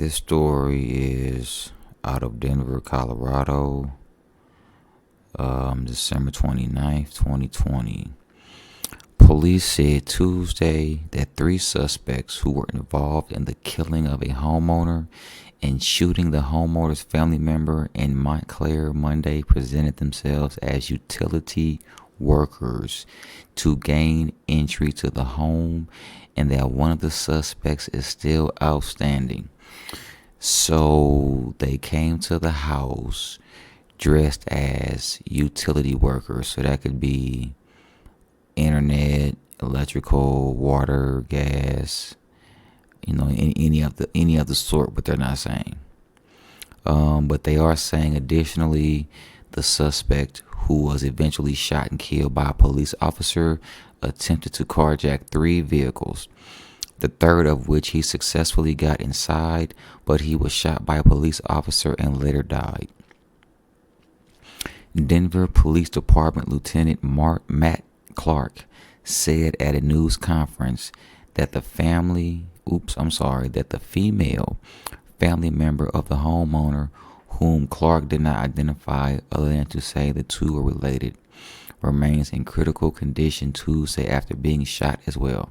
This story is out of Denver, Colorado, December 29th, 2020. Police said Tuesday that 3 suspects who were involved in the killing of a homeowner and shooting the homeowner's family member in Montclair Monday presented themselves as utility workers to gain entry to the home, and that one of the suspects is still outstanding. So they came to the house dressed as utility workers. So that could be internet, electrical, water, gas, any of the sort, but they're not saying. But they are saying additionally, the suspect, who was eventually shot and killed by a police officer, attempted to carjack 3 vehicles, the third of which he successfully got inside, but he was shot by a police officer and later died. Denver Police Department Lieutenant Matt Clark said at a news conference that the female family member of the homeowner, whom Clark did not identify other than to say the two were related, remains in critical condition Tuesday after being shot as well.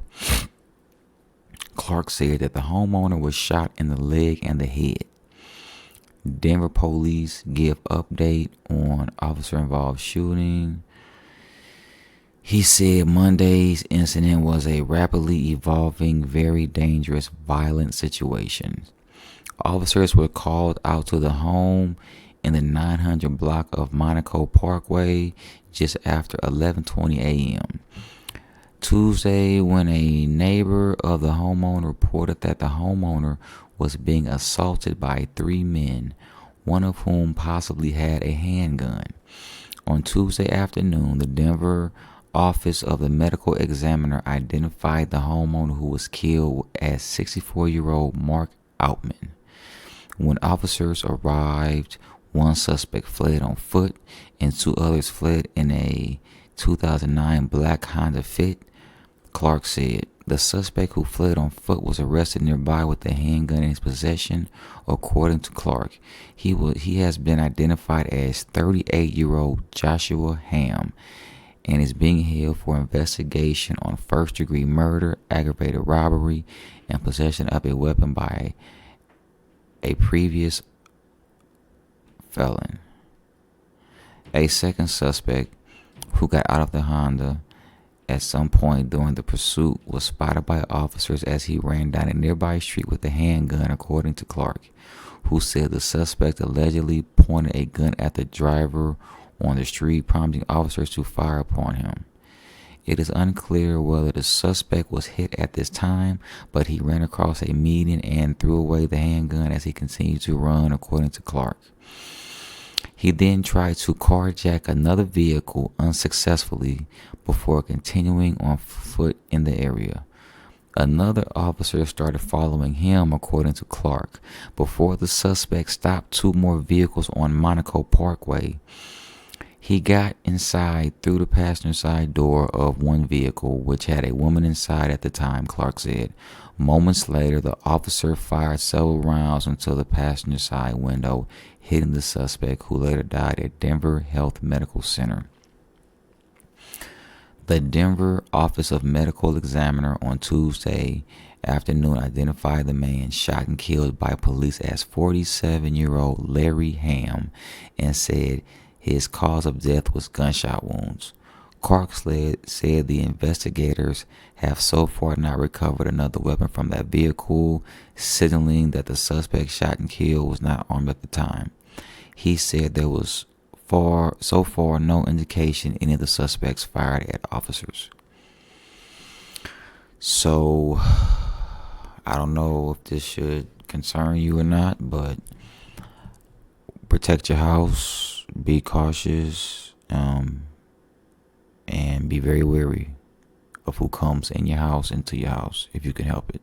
Clark said that the homeowner was shot in the leg and the head. Denver police give update on officer-involved shooting. He said Monday's incident was a rapidly evolving, very dangerous, violent situation. Officers were called out to the home in the 900 block of Monaco Parkway just after 11:20 a.m. Tuesday, when a neighbor of the homeowner reported that the homeowner was being assaulted by 3 men, one of whom possibly had a handgun. On Tuesday afternoon, the Denver Office of the Medical Examiner identified the homeowner who was killed as 64-year-old Mark Outman. When officers arrived, 1 suspect fled on foot and 2 others fled in a 2009 black Honda Fit. Clark said the suspect who fled on foot was arrested nearby with a handgun in his possession, according to Clark. He has been identified as 38-year-old Joshua Ham and is being held for investigation on first-degree murder, aggravated robbery, and possession of a weapon by a previous felon. A second suspect who got out of the Honda at some point during the pursuit was spotted by officers as he ran down a nearby street with a handgun, according to Clark, who said the suspect allegedly pointed a gun at the driver on the street, prompting officers to fire upon him. It is unclear whether the suspect was hit at this time, but he ran across a median and threw away the handgun as he continued to run, according to Clark. He then tried to carjack another vehicle unsuccessfully before continuing on foot in the area. Another officer started following him, according to Clark, before the suspect stopped 2 more vehicles on Monaco Parkway. He got inside through the passenger side door of one vehicle, which had a woman inside at the time, Clark said. Moments later, the officer fired several rounds into the passenger side window, hitting the suspect, who later died at Denver Health Medical Center. The Denver Office of Medical Examiner on Tuesday afternoon identified the man shot and killed by police as 47-year-old Larry Ham and said his cause of death was gunshot wounds. Clark said the investigators have so far not recovered another weapon from that vehicle, signaling that the suspect shot and killed was not armed at the time. He said there was so far no indication any of the suspects fired at officers. So I don't know if this should concern you or not, but protect your house, be cautious, and be very wary of who comes in your house, into your house, if you can help it.